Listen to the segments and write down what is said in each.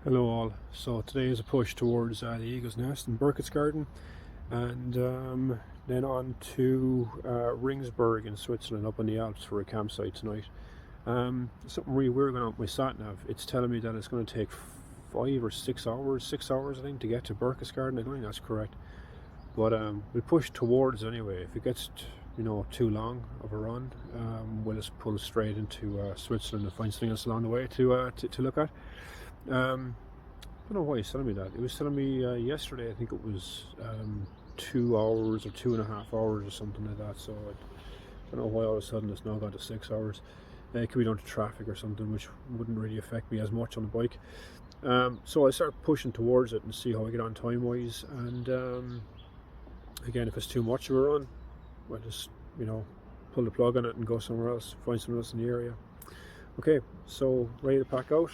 Hello all. So today is a push towards the Eagle's Nest in Burkett's Garden, and then on to Ringsburg in Switzerland up in the Alps for a campsite tonight. Something really weird going on with my sat nav. It's telling me that it's going to take 5 or 6 hours, 6 hours I think, to get to Burkett's Garden. I don't think that's correct, but we'll push towards it anyway. If it gets too long of a run, we'll just pull straight into Switzerland and find something else along the way to look at. I don't know why he's telling me that. It was telling me yesterday, I think it was 2 hours or 2.5 hours or something like that. So I don't know why all of a sudden it's now gone to 6 hours. It could be down to traffic or something, which wouldn't really affect me as much on the bike. So I start pushing towards it and see how I get on time wise. And again, if it's too much of a run, I'll just pull the plug on it and go somewhere else, find something else in the area. Okay, so ready to pack out.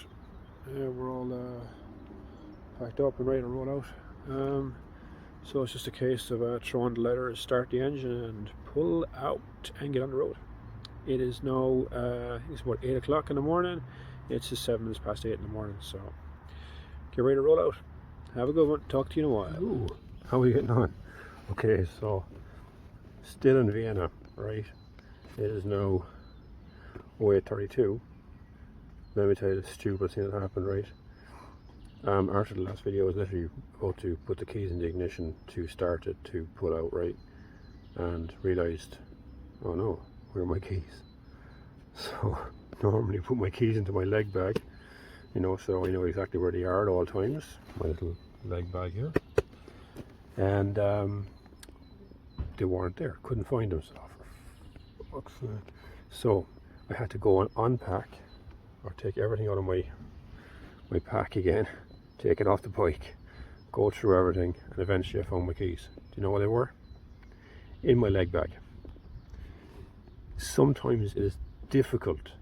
We're all packed up and ready to roll out. So it's just a case of throwing the letter, start the engine and pull out and get on the road. It is now it's about 8 o'clock in the morning. It's just 7 minutes past 8 in the morning, so get ready to roll out. Have a good one. Talk to you in a while. Ooh, how are you getting on? Okay, so still in Vienna, right? It is now 08:32. Let me tell you the stupid thing that happened, right? After the last video, I was literally about to put the keys in the ignition to start it to pull out, right? And realised, oh no, where are my keys? So normally put my keys into my leg bag, so I know exactly where they are at all times. My little leg bag here. And they weren't there, couldn't find them. So I had to go and unpack, or take everything out of my pack again, take it off the bike, go through everything, and eventually I found my keys. Do you know where they were? In my leg bag. Sometimes it is difficult,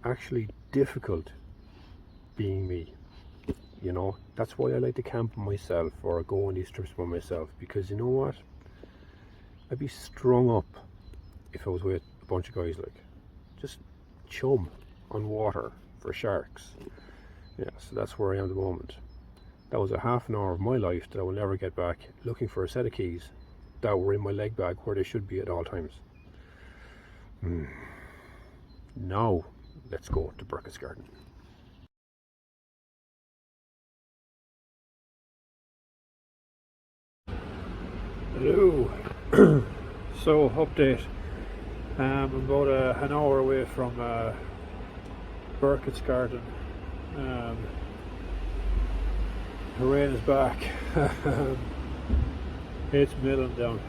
actually difficult, being me. That's why I like to camp by myself or go on these trips by myself, because you know what? I'd be strung up if I was with a bunch of guys, like just chum on water for sharks. Yeah, so that's where I am at the moment. That was a half an hour of my life that I will never get back, looking for a set of keys that were in my leg bag where they should be at all times. Now let's go to Burkett's Garden. Hello. So update. I'm about an hour away from Burkett's Garden. The rain is back. It's milling down.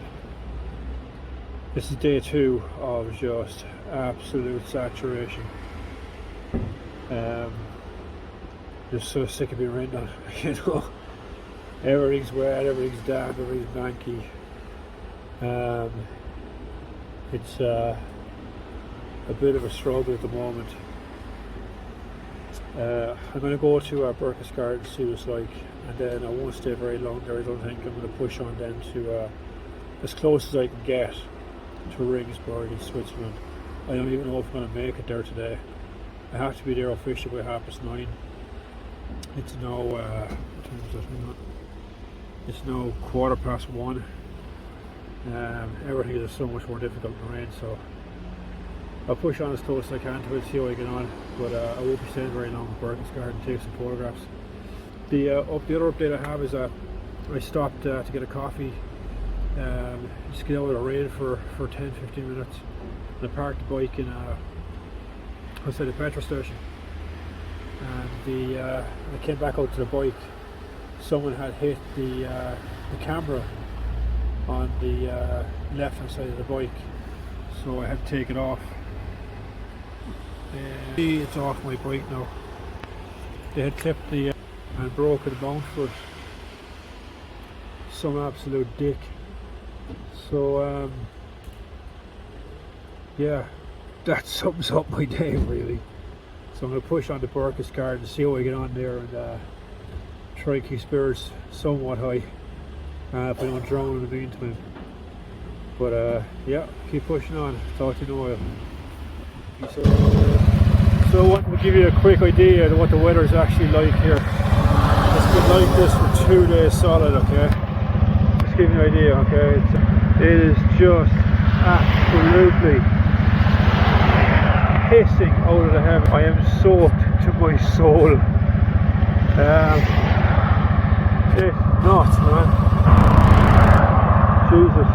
This is day 2 of just absolute saturation. Just so sick of being rained on. Everything's wet, everything's damp, everything's manky. It's a bit of a struggle at the moment. I'm going to go to Burkett's Garden, see what it's like, and then I won't stay very long there. I don't think. I'm going to push on then to as close as I can get to Ringsburg in Switzerland. I don't even know if I'm going to make it there today. I have to be there officially by 9:30. It's now what time is it? It's now 1:15. Everything is so much more difficult in the rain, so I'll push on as close as I can to it, see how I get on, but I won't be staying very long at Burkett's Garden, take some photographs. The other update I have is that I stopped to get a coffee, just get out of the rain for 10-15 minutes, and I parked the bike in outside the petrol station, and I came back out to the bike. Someone had hit the camera on the left hand side of the bike, so I had to take it off. It's off my bike now. They had clipped the and broken the mount for it. Some absolute dick. So yeah, that sums up my day really. So I'm going to push on to Burkett's Garden, see how I get on there, and try to keep spirits somewhat high if I don't drown in the meantime. But yeah, keep pushing on. Talk to you in a while. So I want to give you a quick idea of what the weather is actually like here. been like this for 2 days solid, okay? Just give you an idea, okay? It is just absolutely hissing out of the heaven. I am soaked to my soul. It's nuts, man. Jesus.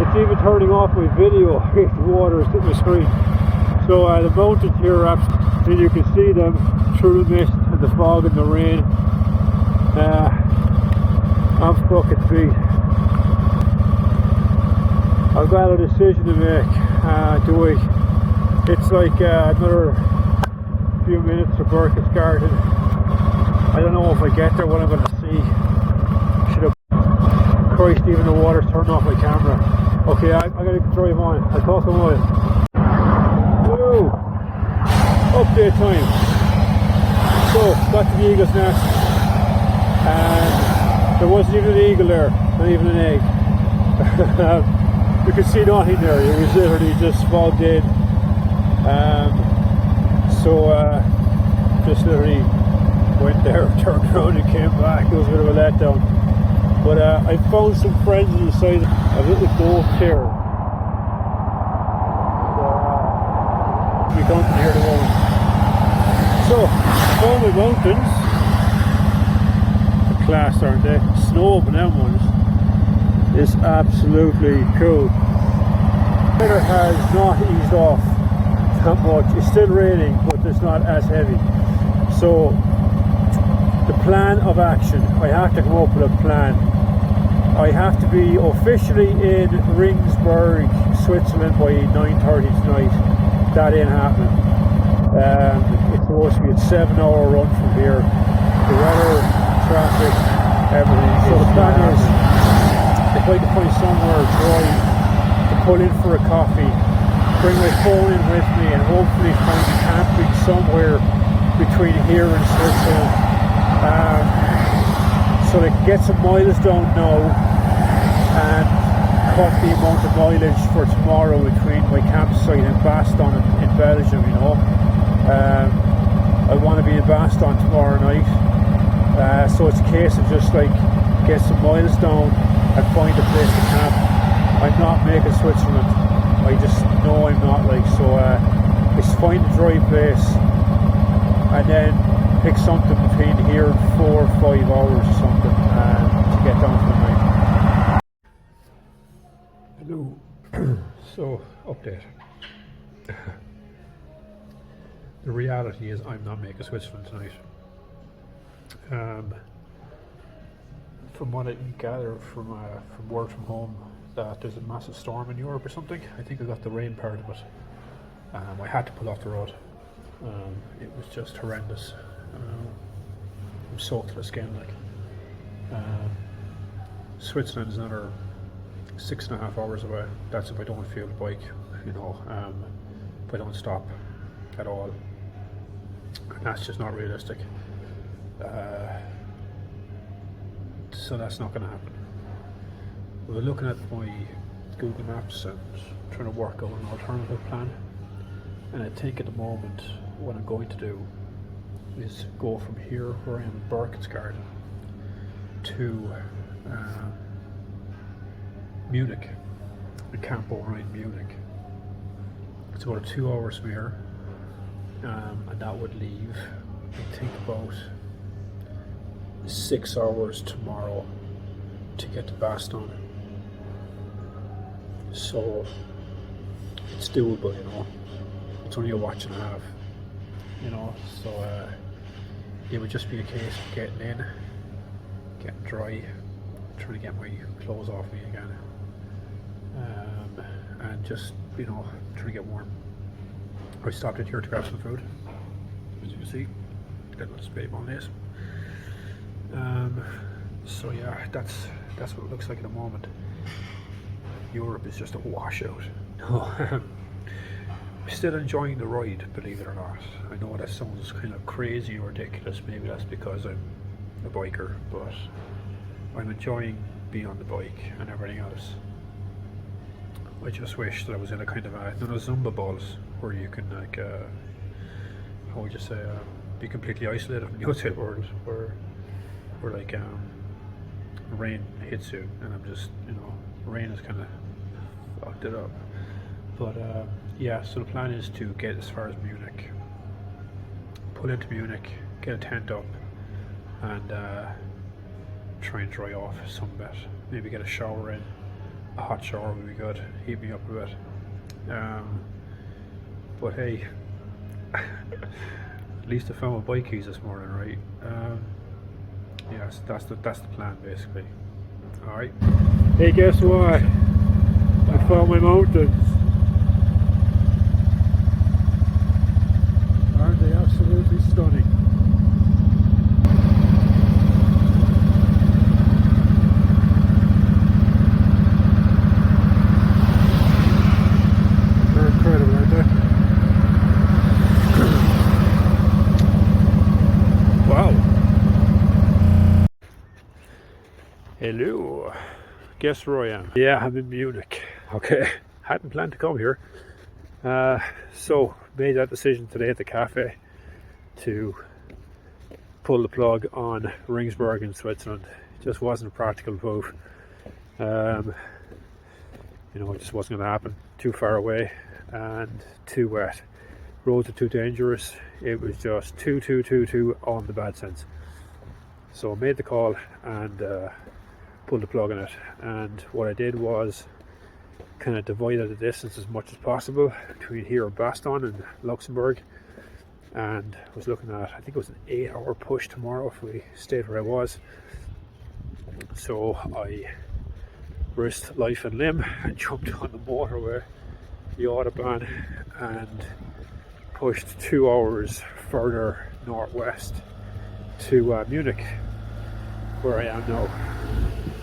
It's even turning off my video if the water is hitting the screen. So the mountains here are absolutely, you can see them through the mist and the fog and the rain. I'm fucking beat. I've got a decision to make. It's like another few minutes to Burkett's Garden. I don't know if I get there what I'm going to see. Should have... Christ, even the water's turned off my camera. Okay, I got to drive on. I'll talk a while. Woo! Update time. So, got to the eagle's nest. And there wasn't even an eagle there. Not even an egg. You could see nothing there. It was literally just fogged in. Just literally went there, turned around and came back. It was a bit of a letdown. But I found some friends on the side of a little boat here. We don't hear the moment. So, found the mountains. The class, aren't they? Snow up in them ones is absolutely cool. The weather has not eased off that much. It's still raining, but it's not as heavy. So the plan of action, I have to come up with a plan. I have to be officially in Ringsburg, Switzerland by 9:30 tonight. That ain't happening. It's supposed to be a 7-hour run from here. The weather, traffic, everything. So the plan is, if I can find somewhere dry to pull in for a coffee, bring my phone in with me, and hopefully find camping somewhere between here and Switzerland, so they can get some miles down now and cut the amount of mileage for tomorrow between my campsite and Baston in Belgium, you know. I want to be in Baston tomorrow night, so it's a case of just like get some miles down and find a place to camp. I'm not making Switzerland. I just know I'm not, like, so just find a dry place and then pick something between here and 4 or 5 hours or something to get down for the night. Hello. So, update. The reality is I'm not making Switzerland tonight. From what I can gather from word from home, that there's a massive storm in Europe or something. I think I got the rain part of it. I had to pull off the road. It was just horrendous. I'm soaked to the skin, like. Switzerland is another 6.5 hours away. That's if I don't feel the bike, you know, if I don't stop at all. And that's just not realistic. So that's not going to happen. We're looking at my Google Maps and trying to work out an alternative plan. And I think at the moment what I'm going to do is go from here where I am in Burkett's Garden to Munich, the camp over in Munich. It's about 2 hours from here, and that would leave, I think, about 6 hours tomorrow to get to Baston. So it's doable, you know. It's only a watch and a half, you know. So it would just be a case of getting in, getting dry, trying to get my clothes off me again, and just, you know, trying to get warm. I stopped in here to grab some food, as you can see. Got a little spade on this. So yeah, that's what it looks like at the moment. Europe is just a washout. I'm still enjoying the ride, believe it or not. I know that sounds kind of crazy or ridiculous. Maybe that's because I'm a biker, but I'm enjoying being on the bike and everything else. I just wish that I was in a kind of a, Zumba balls where you can, like, how would you say, be completely isolated from the outside world, where where like rain hits you, and I'm just, you know, rain has kind of fucked it up. But yeah, so the plan is to get as far as Munich, pull into Munich, get a tent up, and try and dry off some bit. Maybe get a shower in. A hot shower would be good, heat me up a bit. But hey, at least I found my bike keys this morning, right? Yeah, so that's the plan basically. All right. Hey, guess what? I found my mountains. Aren't they absolutely stunning? They're incredible, aren't they? Wow. Hello. Guess where I am? Yeah, I'm in Munich. Okay. Hadn't planned to come here. So made that decision today at the cafe to pull the plug on Ringsburg in Switzerland. It just wasn't a practical move. You know, it just wasn't going to happen. Too far away and too wet. Roads are too dangerous. It was just too on the bad sense. So I made the call and pulled the plug on it. And what I did was kind of divided the distance as much as possible between here and Baston and Luxembourg, and was looking at, I think it was an 8-hour push tomorrow if we stayed where I was. So I risked life and limb and jumped on the motorway, the Autobahn, and pushed 2 hours further northwest to Munich, where I am now.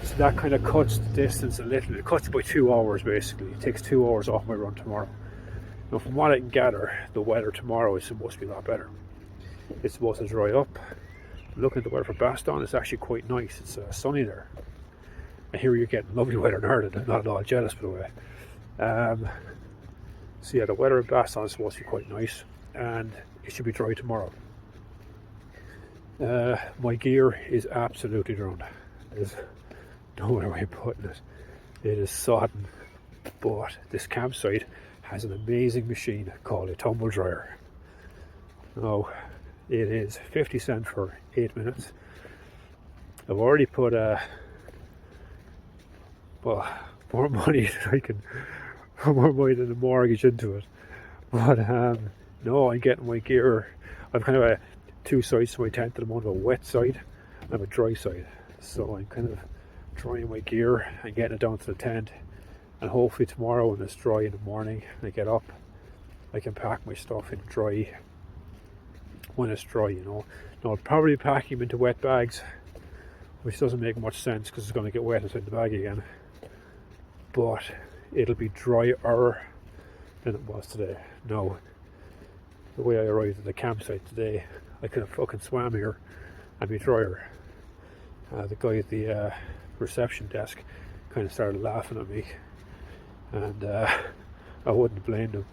So that kind of cuts the distance a little. It cuts it by 2 hours basically. It takes 2 hours off my run tomorrow. Now, from what I can gather, the weather tomorrow is supposed to be a lot better. It's supposed to dry up. Looking at the weather for Baston, it's actually quite nice. It's sunny there. I hear you're getting lovely weather in Ireland. I'm not at all jealous, by the way. So yeah, the weather in Baston is supposed to be quite nice, and it should be dry tomorrow. My gear is absolutely drowned. There's no other way of putting it. It is sodden, but this campsite has an amazing machine called a tumble dryer. Now, it is 50 cents for 8 minutes. I've already put more money than I can, more money than the mortgage into it. But no, I'm getting my gear. I've kind of a two sides to my tent at the moment, a wet side and a dry side. So I'm kind of drying my gear and getting it down to the tent, and hopefully tomorrow when it's dry in the morning and I get up, I can pack my stuff in dry when it's dry, you know. Now I'll probably be packing them into wet bags, which doesn't make much sense because it's going to get wet inside the bag again, but it'll be drier than it was today. Now, the way I arrived at the campsite today, I could have fucking swam here and be drier. The guy at the reception desk kind of started laughing at me, and I wouldn't blame him.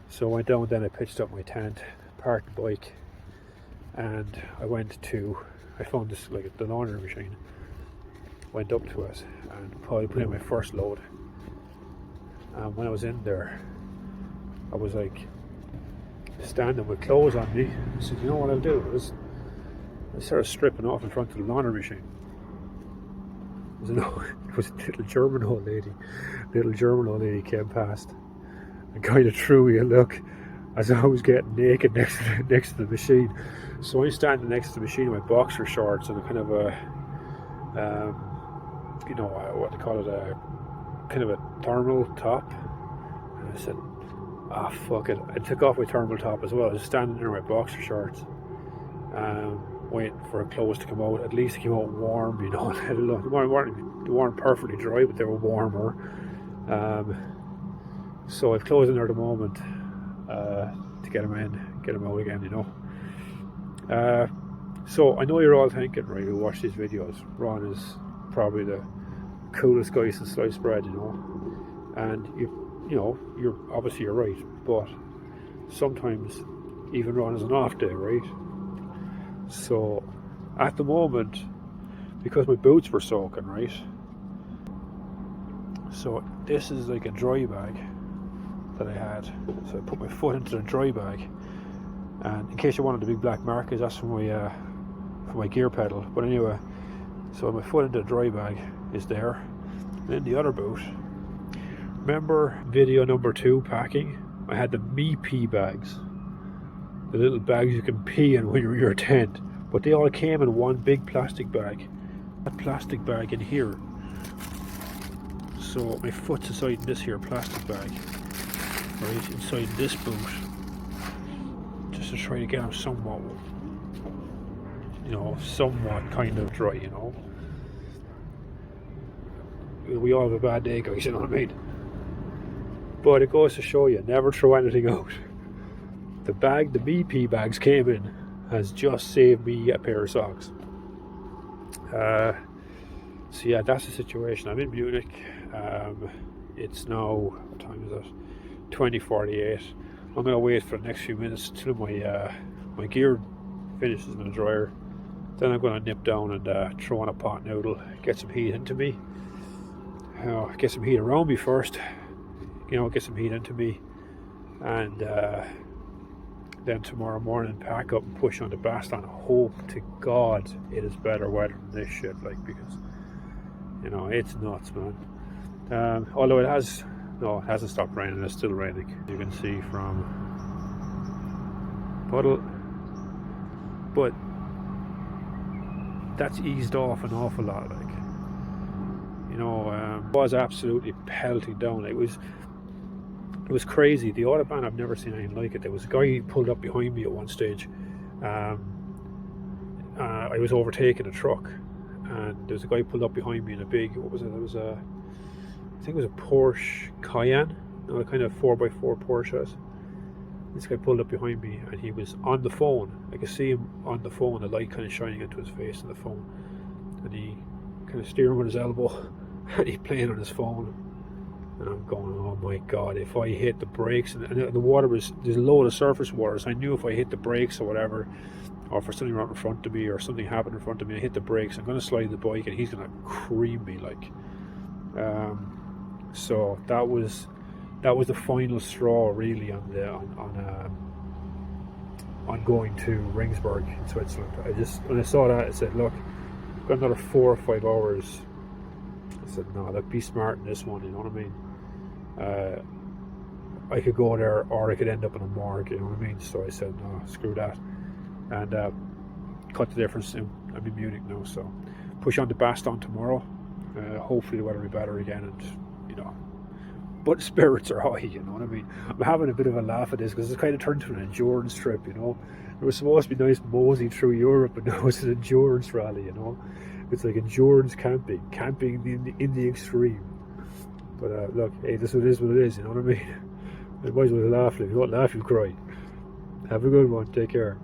So I went down, then I pitched up my tent, parked the bike, and I found this, like the laundry machine, went up to it and probably put in my first load. And when I was in there, I was like standing with clothes on me. I said, you know what I'll do is I started stripping off in front of the laundry machine. It was a little German old lady came past and kind of threw me a look as I was getting naked next to the machine. So I'm standing next to the machine in my boxer shorts and a kind of a what they call it, a kind of a thermal top. And I said, fuck it. I took off my thermal top as well. I was standing there in my boxer shorts, waiting for clothes to come out. At least it came out warm, you know. They weren't perfectly dry, but they were warmer. So I've clothes in there at the moment to get them in, get them out again, you know. So I know you're all thinking, right, who watch these videos, Ron is probably the coolest guy since sliced bread, you know. And you're right, but sometimes even Ron is an off day, right? So at the moment because my boots were soaking, right? So this is like a dry bag that I had. So I put my foot into the dry bag, and in case you wanted the big black markers, that's for my gear pedal. But anyway, so my foot into the dry bag is there. And then the other boot. Remember video number 2, packing? I had the me pee bags, the little bags you can pee in when you're in your tent, but they all came in one big plastic bag. That plastic bag in here. So my foot's inside this here plastic bag, right inside this boot, just to try to get them somewhat, you know, somewhat kind of dry, you know. We all have a bad day, guys, you know what I mean? But it goes to show you, never throw anything out. The bag the BP bags came in has just saved me a pair of socks. So yeah, that's the situation. I'm in Munich. It's now, what time is it? 20:48. I'm gonna wait for the next few minutes till my gear finishes in the dryer. Then I'm gonna nip down and throw on a pot noodle, get some heat into me. Get some heat around me first. You know, get some heat into me, and then tomorrow morning pack up and push on the Poznan. Hope to God it is better weather than this shit, like, because you know it's nuts, man. Although it hasn't stopped raining. It's still raining. You can see from puddle, but that's eased off an awful lot, like, you know. It was absolutely pelting down. It was crazy. The Autobahn, I've never seen anything like it. There was a guy pulled up behind me at one stage. I was overtaking a truck, and there was a guy pulled up behind me in a big, what was it? It was I think it was a Porsche Cayenne, you know, a kind of 4x4 Porsches. This guy pulled up behind me, and he was on the phone. I could see him on the phone, the light kind of shining into his face on the phone, and he kind of steering with his elbow, and he playing on his phone. And I'm going, oh my God, if I hit the brakes, and the water there's a load of surface water, so I knew if I hit the brakes or whatever, or if something right in front of me, or something happened in front of me, I hit the brakes, I'm going to slide the bike, and he's going to cream me, like. So that was the final straw, really, on going to Regensburg in Switzerland. When I saw that, I said, look, I've got another 4 or 5 hours. I said, no, look, be smart in this one, you know what I mean? I could go there, or I could end up in a morgue, you know what I mean? So I said, no, screw that, and cut the difference. I'm in Munich now, so push on to Poznan tomorrow. Hopefully the weather will be better again, and you know, but spirits are high, you know what I mean? I'm having a bit of a laugh at this because it's kind of turned to an endurance trip, you know. It was supposed to be nice mosey through Europe, but now it's an endurance rally, you know. It's like endurance camping in the extreme. But look, hey, this is what it is, you know what I mean? I might as well laugh. If you don't laugh, you cry. Have a good one. Take care.